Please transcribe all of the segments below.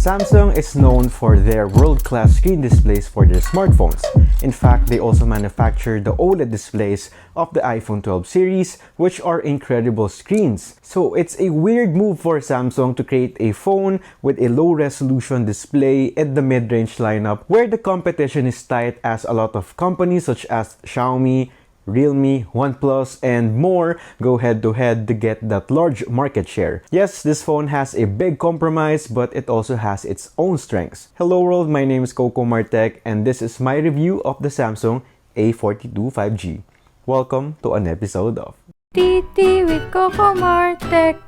Samsung is known for their world-class screen displays for their smartphones. In fact, they also manufacture the OLED displays of the iPhone 12 series, which are incredible screens. So it's a weird move for Samsung to create a phone with a low-resolution display in the mid-range lineup where the competition is tight, as a lot of companies such as Xiaomi, Realme, OnePlus, and more go head-to-head to get that large market share. Yes, this phone has a big compromise, but it also has its own strengths. Hello world, my name is Coco Martech, and this is my review of the Samsung A42 5G. Welcome to an episode of TT with Coco Martech.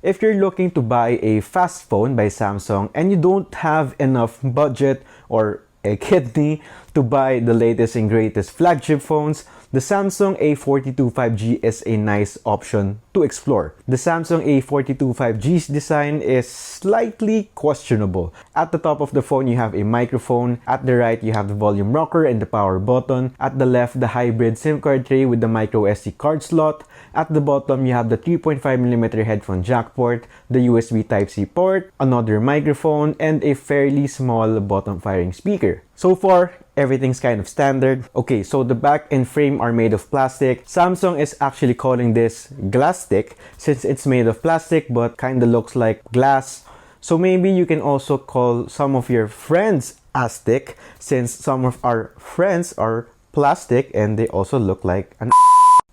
If you're looking to buy a fast phone by Samsung and you don't have enough budget or a kidney to buy the latest and greatest flagship phones, the Samsung A42 5G is a nice option to explore. The Samsung A42 5G's design is slightly questionable. At the top of the phone, you have a microphone. At the right, you have the volume rocker and the power button. At the left, the hybrid SIM card tray with the micro SD card slot. At the bottom, you have the 3.5mm headphone jack port, the USB Type-C port, another microphone, and a fairly small bottom-firing speaker. So far, everything's kind of standard. Okay, so the back and frame are made of plastic. Samsung is actually calling this Glastic since it's made of plastic but kinda looks like glass. So maybe you can also call some of your friends Aztec since some of our friends are plastic and they also look like an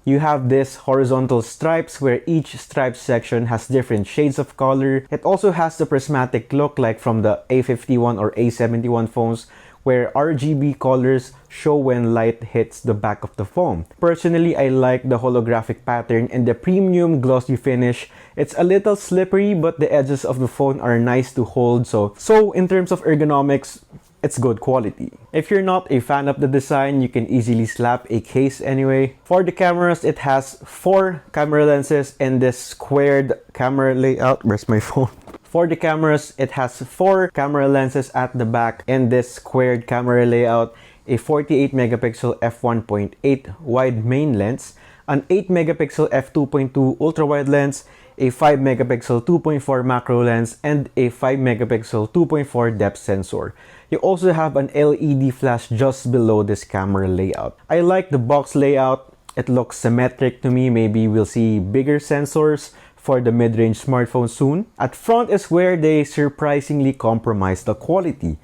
You have this horizontal stripes where each stripe section has different shades of color. It also has the prismatic look like from the A51 or A71 phones where RGB colors show when light hits the back of the phone. Personally, I like the holographic pattern and the premium glossy finish. It's a little slippery, but the edges of the phone are nice to hold. So in terms of ergonomics, it's good quality. If you're not a fan of the design, you can easily slap a case anyway. For the cameras, it has 4 camera lenses and this squared camera layout. Where's my phone? For the cameras, it has 4 camera lenses at the back and this squared camera layout, a 48 megapixel f1.8 wide main lens, an 8 megapixel f2.2 ultra wide lens, a 5 megapixel 2.4 macro lens, and a 5 megapixel 2.4 depth sensor. You also have an LED flash just below this camera layout. I like the box layout. It looks symmetric to me. Maybe we'll see bigger sensors for the mid-range smartphone soon. At front is where they surprisingly compromise the quality.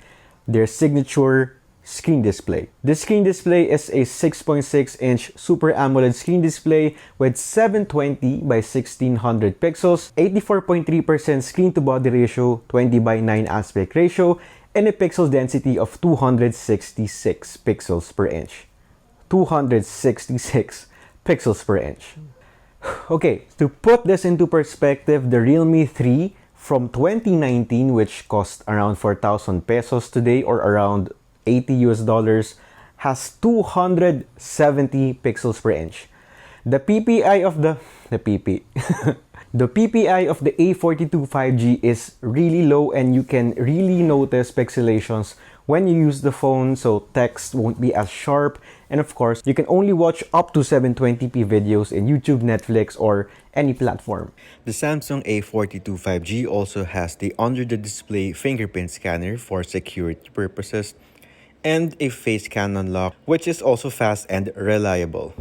Their signature screen display. This screen display is a 6.6-inch Super AMOLED screen display with 720 by 1600 pixels, 84.3% screen-to-body ratio, 20 by 9 aspect ratio, and a pixel density of 266 pixels per inch. 266 pixels per inch. Okay, to put this into perspective, the Realme 3 from 2019, which cost around 4,000 pesos today or around $80 has 270 pixels per inch. The PPI of the PPI of the A42 5G is really low and you can really notice pixelations when you use the phone, so text won't be as sharp, and of course you can only watch up to 720p videos in YouTube, Netflix, or any platform. The Samsung A42 5G also has the under-the-display fingerprint scanner for security purposes and a face scan unlock, which is also fast and reliable.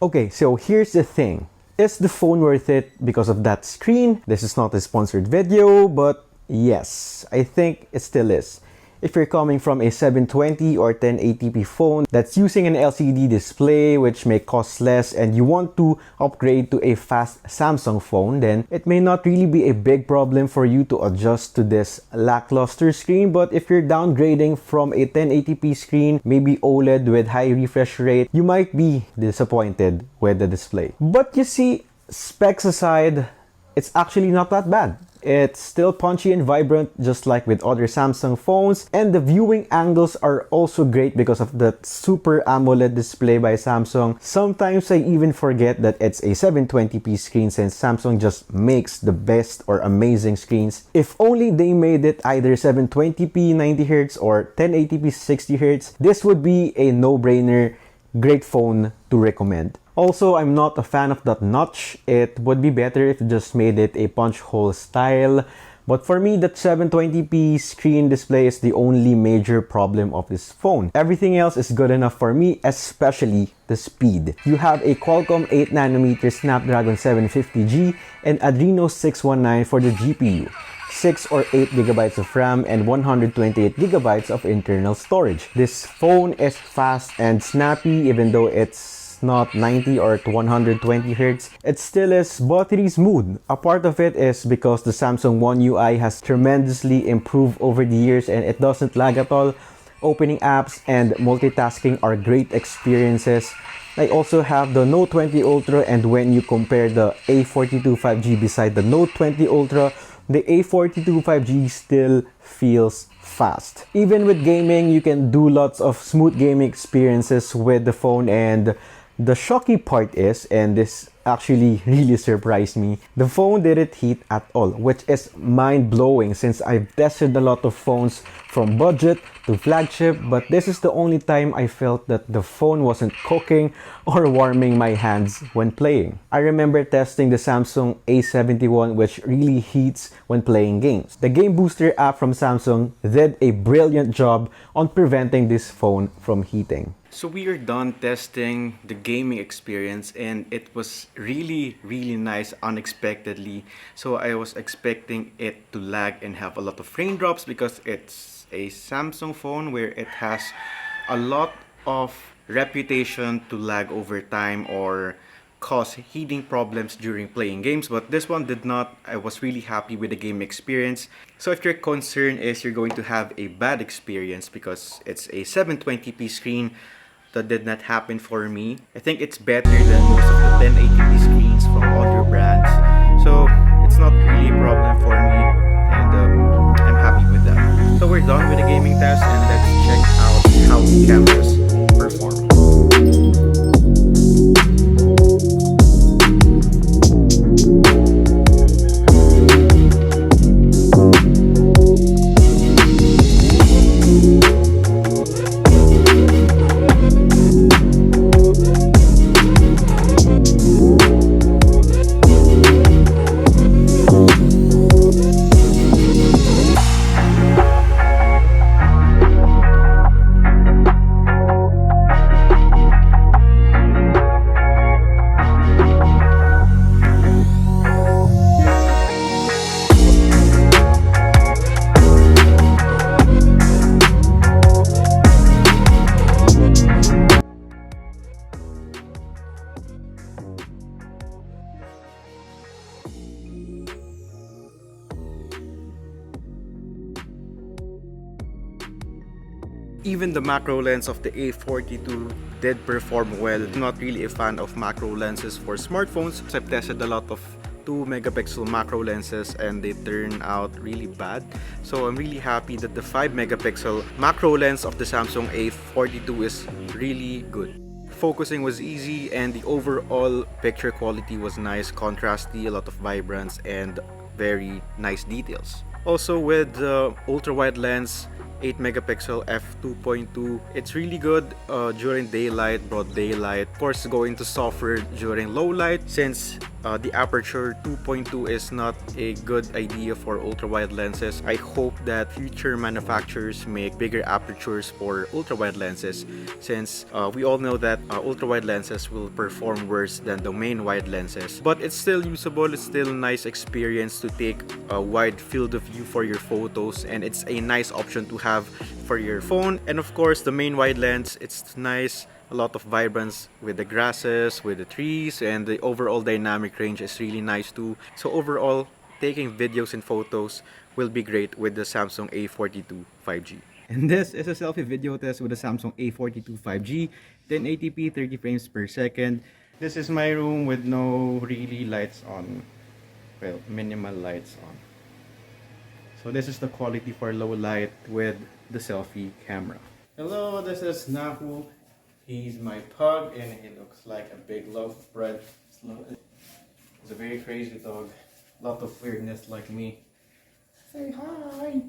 Okay, so here's the thing. Is the phone worth it because of that screen? This is not a sponsored video, but yes, I think it still is. If you're coming from a 720 or 1080p phone that's using an LCD display which may cost less and you want to upgrade to a fast Samsung phone, then it may not really be a big problem for you to adjust to this lackluster screen. But if you're downgrading from a 1080p screen, maybe OLED with high refresh rate, you might be disappointed with the display. But you see, specs aside, it's actually not that bad. It's still punchy and vibrant just like with other Samsung phones, and the viewing angles are also great because of the Super AMOLED display by Samsung. Sometimes I even forget that it's a 720p screen since Samsung just makes the best or amazing screens. If only they made it either 720p 90Hz or 1080p 60Hz, this would be a no-brainer, great phone to recommend. Also, I'm not a fan of that notch. It would be better if you just made it a punch hole style. But for me, that 720p screen display is the only major problem of this phone. Everything else is good enough for me, especially the speed. You have a Qualcomm 8nm Snapdragon 750G and Adreno 619 for the GPU. 6 or 8 gigabytes of RAM and 128 gigabytes of internal storage. This phone is fast and snappy even though it's not 90 or 120 Hz. It still is buttery smooth. A part of it is because the Samsung One UI has tremendously improved over the years and it doesn't lag at all. Opening apps and multitasking are great experiences. I also have the Note 20 Ultra, and when you compare the A42 5G beside the Note 20 Ultra, the A42 5G still feels fast. Even with gaming, you can do lots of smooth gaming experiences with the phone, and the shocky part is, and this actually really surprised me, the phone didn't heat at all, which is mind-blowing since I've tested a lot of phones from budget to flagship, but this is the only time I felt that the phone wasn't cooking or warming my hands when playing. I remember testing the Samsung A71, which really heats when playing games. The Game Booster app from Samsung did a brilliant job on preventing this phone from heating. So we are done testing the gaming experience and it was really nice unexpectedly. So I was expecting it to lag and have a lot of raindrops because it's a Samsung phone where it has a lot of reputation to lag over time or cause heating problems during playing games, but this one did not. I was really happy with the game experience. So if your concern is you're going to have a bad experience because it's a 720p screen, that did not happen for me. I think it's better than most of the 1080p screens from other brands. So it's not really a problem for me and I'm happy with that. So we're done with the gaming test and let's check out how the cameras perform. Even the macro lens of the A42 did perform well. I'm not really a fan of macro lenses for smartphones. I've tested a lot of 2 megapixel macro lenses and they turn out really bad. So I'm really happy that the 5 megapixel macro lens of the Samsung A42 is really good. Focusing was easy and the overall picture quality was nice, contrasty, a lot of vibrance and very nice details. Also with the ultra wide lens, 8 megapixel f2.2, it's really good during daylight, broad daylight. Of course, going to suffer during low light since the aperture 2.2 is not a good idea for ultra wide lenses. I hope that future manufacturers make bigger apertures for ultra wide lenses since we all know that ultra wide lenses will perform worse than the main wide lenses, but it's still usable. It's still a nice experience to take a wide field of view for your photos, and it's a nice option to have for your phone. And of course the main wide lens, it's nice, a lot of vibrance with the grasses, with the trees, and the overall dynamic range is really nice too. So overall, taking videos and photos will be great with the Samsung A42 5G. And this is a selfie video test with the Samsung A42 5G, 1080p 30 frames per second. This is my room with no really lights on, well, minimal lights on. So this is the quality for low light with the selfie camera. Hello, this is Nahu. He's my pug and he looks like a big loaf of bread. He's a very crazy dog. Lot of weirdness like me. Say hi!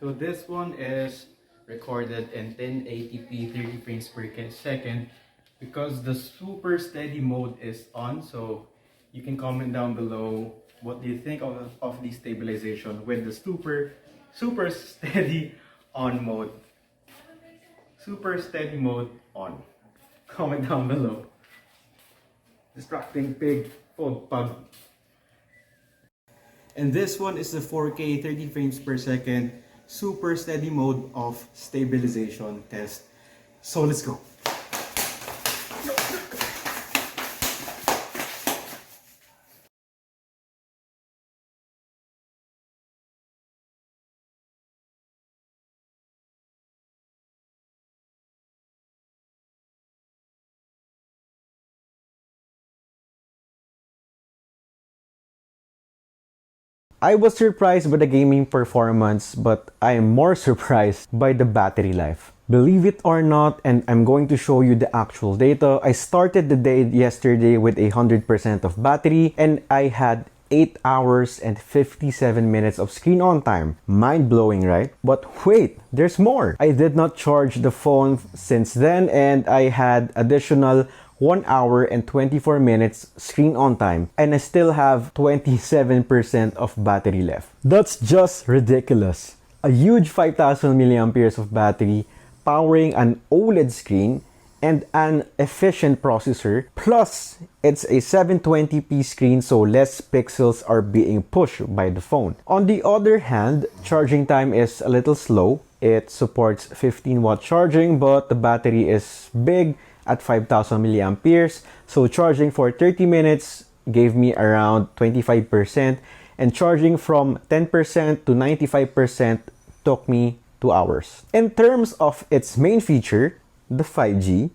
So this one is recorded in 1080p 30 frames per second because the super steady mode is on. So you can comment down below what do you think of the stabilization with the super steady on mode. Super steady mode on. Comment down below. Distracting pig phone pug. And this one is the 4K 30 frames per second super steady mode of stabilization test. So let's go. I was surprised by the gaming performance, but I am more surprised by the battery life. Believe it or not, and I'm going to show you the actual data, I started the day yesterday with 100% of battery and I had 8 hours and 57 minutes of screen on time. Mind-blowing, right? But wait, there's more! I did not charge the phone since then and I had additional 1 hour and 24 minutes screen on time and I still have 27% of battery left. That's just ridiculous. A huge 5000 milliamperes of battery powering an OLED screen and an efficient processor, plus it's a 720p screen so less pixels are being pushed by the phone. On the other hand, charging time is a little slow. It supports 15-watt charging but the battery is big at 5000 milliamperes, so charging for 30 minutes gave me around 25% and charging from 10% to 95% took me 2 hours. In terms of its main feature, the 5G,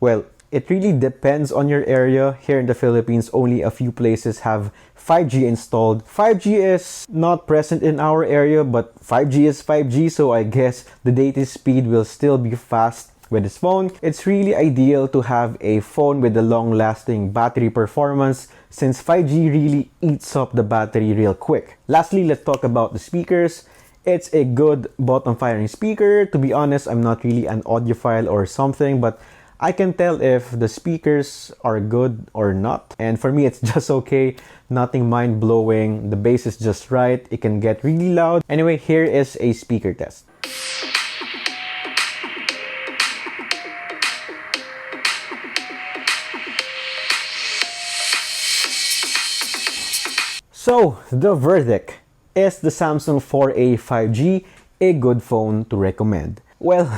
well, it really depends on your area. Here in the Philippines, only a few places have 5G installed. 5G is not present in our area, but 5G is 5G, so I guess the data speed will still be fast with this phone. It's really ideal to have a phone with a long-lasting battery performance since 5G really eats up the battery real quick. Lastly, let's talk about the speakers. It's a good bottom-firing speaker. To be honest, I'm not really an audiophile or something, but I can tell if the speakers are good or not. And for me, it's just okay. Nothing mind-blowing. The bass is just right. It can get really loud. Anyway, here is a speaker test. So, the verdict. Is the Samsung 4A 5G a good phone to recommend? Well,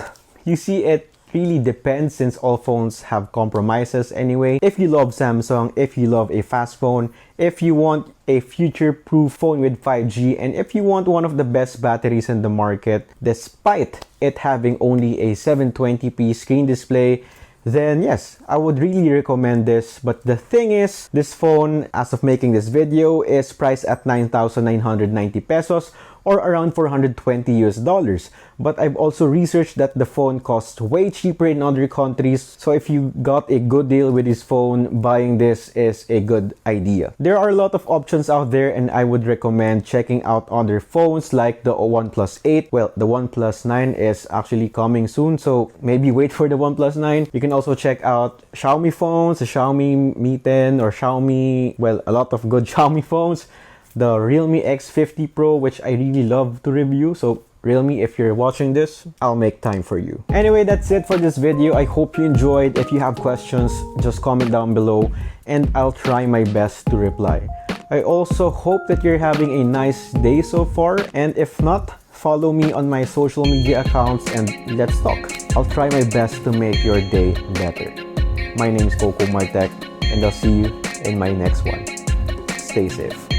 you see, it really depends since all phones have compromises anyway. If you love Samsung, if you love a fast phone, if you want a future-proof phone with 5G, and if you want one of the best batteries in the market, despite it having only a 720p screen display, then yes, I would really recommend this. But the thing is, this phone, as of making this video, is priced at 9,990 pesos or around $420 US. But I've also researched that the phone costs way cheaper in other countries. So if you got a good deal with this phone, buying this is a good idea. There are a lot of options out there and I would recommend checking out other phones like the OnePlus 8. Well, the OnePlus 9 is actually coming soon, so maybe wait for the OnePlus 9. You can also check out Xiaomi phones, the Xiaomi Mi 10 or Xiaomi, well, a lot of good Xiaomi phones. The Realme X50 Pro, which I really love to review. So Realme, if you're watching this, I'll make time for you. Anyway, that's it for this video. I hope you enjoyed. If you have questions, just comment down below and I'll try my best to reply. I also hope that you're having a nice day so far, and if not, follow me on my social media accounts and let's talk. I'll try my best to make your day better. My name is Coco Martek and I'll see you in my next one. Stay safe.